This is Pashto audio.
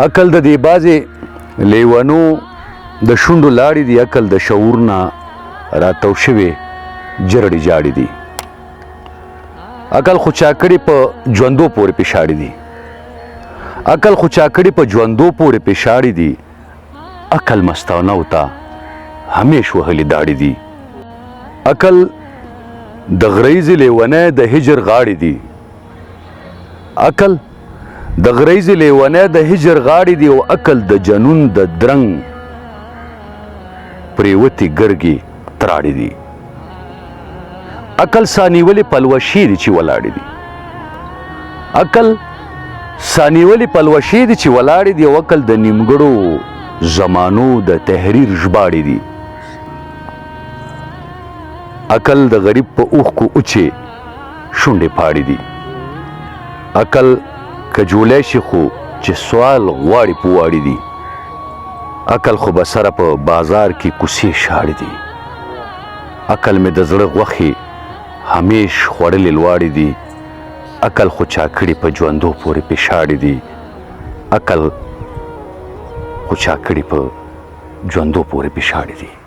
عقل د دې بازې لیونو د شونډو لاړې دي، عقل د شعور نه راتاو شوې جرړې جاړې دي. عقل خو چا کړي په ژوندو پورې پیشاړې دي، عقل خو چا کړي په ژوندو پورې پیشاړې دي. عقل مستانو ته همیش وهلې داړې دي. عقل د غریزې لیونی د هجر غاړې دي، عقل د غریزې لیونی د هجر غاړې دي. او عقل د جنون د درنګ پریوتې ګرګې تراړې دي. عقل سانیولې پلوشې دي چې ولاړې دي، عقل سانیولې پلوشې دي چې ولاړې دي. او عقل د نیمګړو زمانو د تحریر ژباړې دي. عقل د غریب په اوښکو اوچې شونډې پاړې دي. عقل کجولی شي خو چې سوال غواړي پواړې دي. عقل خو به سره په بازار کې کوڅې شاړې دي. عقل مې د زړه غوښې همیش خوړلې لواړې دي. عقل خو چا کړي په ژوندو پورې پیشاړې دي. عقل خو چا کړي په ژوندو پورې پیشاړې دي.